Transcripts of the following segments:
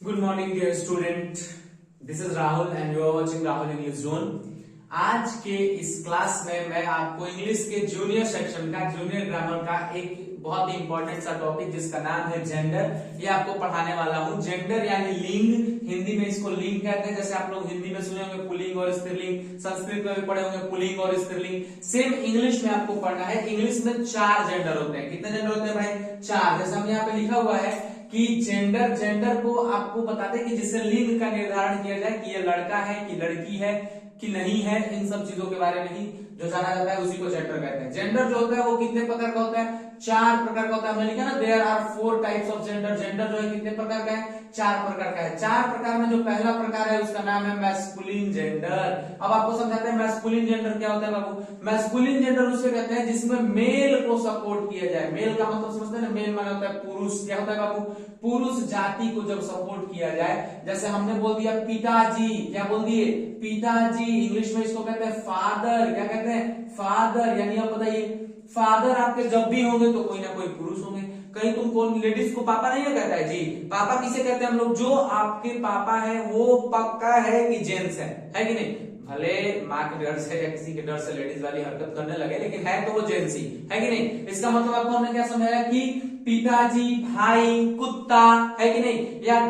Good morning dear student, this is Rahul and you are watching Rahul English zone. आज के इस class में मैं आपको इंग्लिश के जूनियर सेक्शन का, जूनियर ग्रामर का एक बहुत ही इंपॉर्टेंट सा टॉपिक जिसका नाम है जेंडर, ये आपको पढ़ाने वाला हूँ। जेंडर यानी लिंग, हिंदी में इसको लिंग कहते हैं। जैसे आप लोग हिंदी में सुने होंगे पुल्लिंग और स्त्रीलिंग, संस्कृत में भी पढ़े होंगे पुल्लिंग और स्त्रीलिंग, सेम इंग्लिश में आपको पढ़ना है। इंग्लिश में 4 जेंडर होते हैं। कितने जेंडर होते हैं भाई? 4। जैसे हम यहाँ पे लिखा हुआ है कि जेंडर को आपको बताते हैं कि जिससे लिंग का निर्धारण किया जाए कि ये लड़का है कि लड़की है कि नहीं है, इन सब चीजों के बारे में ही जो जाना जाता है उसी को जेंडर कहते हैं। जेंडर जो होता है वो कितने प्रकार का होता है? 4 प्रकार का होता है। हमने लिखा ना there are 4 types of gender. Gender जो है कितने प्रकार का है? 4 प्रकार का है। 4 प्रकार में जो पहला प्रकार है उसका नाम है मैस्कुलिन जेंडर। अब आपको समझाते हैं मैस्कुलिन जेंडर क्या होता है बाबू। मैस्कुलिन जेंडर उसे कहते हैं जिसमें मेल को सपोर्ट किया जाए। मेल का मतलब समझते हैं ना, मेल माने होता है पुरुष। क्या होता है बाबू? पुरुष जाति को जब सपोर्ट किया जाए, जैसे हमने बोल दिया पिताजी, क्या बोल दिए? पिताजी। इंग्लिश में इसको कहते हैं फादर। क्या कहते हैं? फादर। यानी आप बताइए, फादर आपके जब भी होंगे तो कोई ना कोई पुरुष होंगे। कहीं तुम कौन लेडीज को पापा नहीं कहता है जी? पापा किसे कहते हैं हम लोग? जो आपके पापा है वो पक्का है कि जेंट्स है कि नहीं? भले माँ के डर से या किसी के डर से लेडीज वाली हरकत करने लगे, लेकिन है तो वो जेंट्स ही है कि नहीं? इसका मतलब आपको हमने क्या समझाया कि पिताजी, भाई, कुत्ता, है कि नहीं, या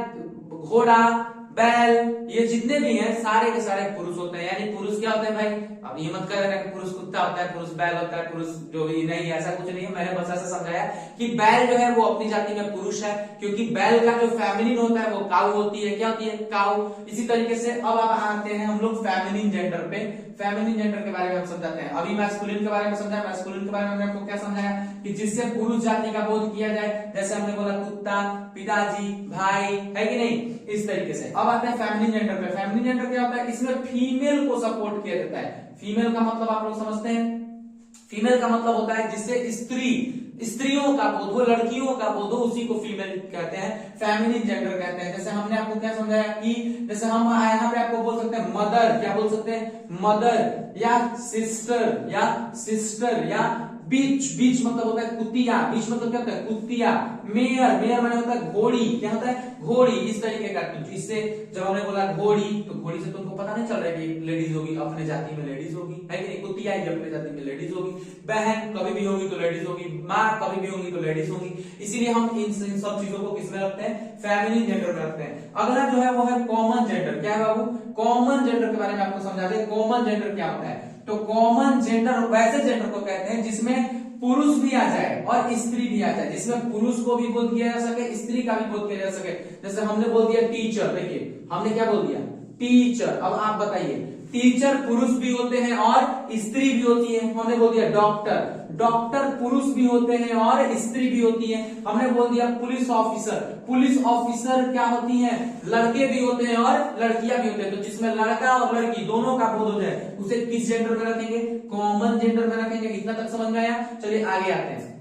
घोड़ा, बैल, ये जितने भी हैं सारे के सारे पुरुष होते हैं। यानी पुरुष क्या होते हैं भाई? अब ये मत कर कि पुरुष कुत्ता होता है, पुरुष बैल होता है, पुरुष जो भी नहीं, ऐसा कुछ नहीं है। मैंने बस ऐसा समझाया कि बैल जो है वो अपनी जाति में पुरुष है, क्योंकि बैल का जो फेमिनिन होता है वो काऊ होती है। क्या होती है? काऊ। इसी तरीके से अब आते हैं हम लोग फेमिनिन जेंडर पे। फेमिनिन जेंडर के बारे में हम समझाते हैं। अभी मैस्कुलिन के बारे में समझाया। मैस्कुलिन के बारे में हमने आपको क्या समझाया कि जिससे पुरुष जाति का बोध किया जाए, जैसे हमने बोला कुत्ता, पिताजी, भाई, है कि नहीं, इस तरीके से। अब आते हैं फेमिनिन जेंडर पे। फेमिनिन जेंडर क्या होता है? इसमें फीमेल को सपोर्ट किया जाता है। फीमेल का मतलब आप लोग समझते हैं? फीमेल का मतलब होता है जिससे स्त्रियों का बोध हो, लड़कियों का बोध हो, उसी को फीमेल कहते हैं, फेमिनिन जेंडर कहते हैं। जैसे हमने आपको क्या समझाया कि जैसे हम यहाँ पे आपको बोल सकते हैं मदर। क्या बोल सकते हैं? मदर, या सिस्टर, या बीच मतलब होता है कुतिया। बीच मतलब क्या होता है? कुतिया। मेयर माने होता है घोड़ी। क्या होता है? घोड़ी। इस तरीके का। इससे जब हमने बोला घोड़ी, तो घोड़ी से तुमको पता नहीं चल रहा है कि लेडीज होगी, अपने जाति में लेडीज होगी, है कि नहीं? कुतिया अपने जाति में लेडीज होगी। बहन कभी भी होगी तो लेडीज होगी, माँ कभी भी होगी तो लेडीज होगी। इसीलिए हम इन सब चीजों को किसमें रखते हैं? फेमिनिन जेंडर में रखते हैं। अगला जो है वो है कॉमन जेंडर। क्या है बाबू? कॉमन जेंडर के बारे में आपको समझा दे। कॉमन जेंडर क्या होता है? तो कॉमन जेंडर वैसे जेंडर को कहते हैं जिसमें पुरुष भी आ जाए और स्त्री भी आ जाए, जिसमें पुरुष को भी बोध किया जा सके, स्त्री का भी बोध किया जा सके। जैसे हमने बोल दिया टीचर। देखिए हमने क्या बोल दिया? टीचर। अब आप बताइए, टीचर पुरुष भी होते हैं और स्त्री भी होती है। हमने बोल दिया डॉक्टर। डॉक्टर पुरुष भी होते हैं और स्त्री भी होती है। हमने बोल दिया पुलिस ऑफिसर। पुलिस ऑफिसर क्या होती हैं? लड़के भी होते हैं और लड़कियां भी होते हैं। तो जिसमें लड़का और लड़की दोनों का बोध हो जाए उसे किस जेंडर में रखेंगे? कॉमन जेंडर में रखेंगे। इतना तक समझ में आया? चलिए आगे आते हैं।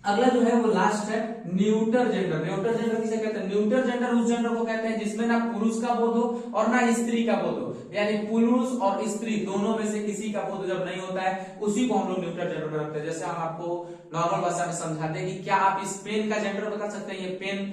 अगला जो है वो लास्ट है न्यूटर जेंडर। न्यूटर जेंडर किसे कहते हैं? न्यूटर जेंडर उस जेंडर को कहते हैं जिसमें ना पुरुष का बोध हो और ना स्त्री का बोध हो। यानी पुरुष और स्त्री दोनों में से किसी का बोध जब नहीं होता है, उसी को हम लोग न्यूटर जेंडर में रखते हैं। जैसे हम आपको नॉर्मल भाषा में समझाते हैं कि क्या आप इस पेन का जेंडर बता सकते हैं? ये पेन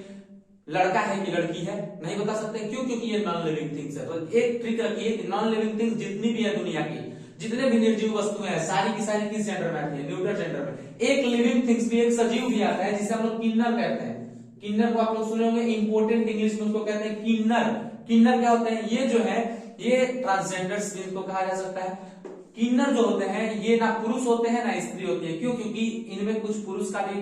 लड़का है कि लड़की है? नहीं बता सकते। क्यों? क्योंकि ये नॉन लिविंग थिंग्स है। तो एक ट्रिक रखिए कि नॉन लिविंग थिंग्स जितनी भी है दुनिया की, जितने भी निर्जीव वस्तुएं हैं, सारी की सारी किस जेंडर में आती है? न्यूटर जेंडर में। एक लिविंग थिंग्स भी, एक सजीव भी आता है जिसे हम लोग किन्नर कहते हैं। किन्नर को आप लोग सुने होंगे, इंपोर्टेंट इंग्लिश में उसको कहते हैं किन्नर। किन्नर क्या होते हैं? ये जो है ये ट्रांसजेंडर्स जिनको कहा जा सकता है। किन्नर जो होते हैं ये ना पुरुष होते हैं ना स्त्री होती है। क्यों? क्योंकि इनमें कुछ पुरुष का भी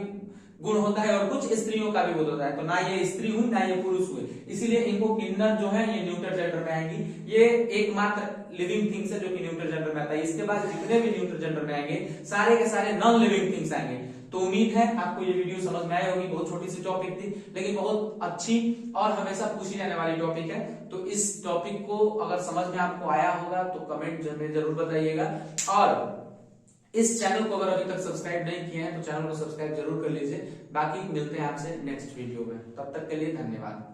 गुण होता है और कुछ स्त्रियों का भी बोध होता है। तो ना ये स्त्री हुई ना ये पुरुष हुए, इसीलिए इनको किन्नर जो है ये न्यूटर जेंडर में आएंगी। ये एकमात्र लिविंग थिंग्स है जो कि न्यूटर जेंडर में आता है। इसके बाद जितने भी न्यूटर जेंडर में आएंगे सारे के सारे नॉन लिविंग थिंग्स आएंगे। तो उम्मीद है आपको ये वीडियो समझ में आई होगी। बहुत छोटी सी टॉपिक थी लेकिन बहुत अच्छी और हमेशा पूछी जाने वाली टॉपिक है। तो इस टॉपिक को अगर समझ में आपको आया होगा तो कमेंट में जरूर बताइएगा। और इस चैनल को अगर अभी तक सब्सक्राइब नहीं किए हैं तो चैनल को सब्सक्राइब जरूर कर लीजिए। बाकी मिलते हैं आपसे नेक्स्ट वीडियो में। तब तक के लिए धन्यवाद।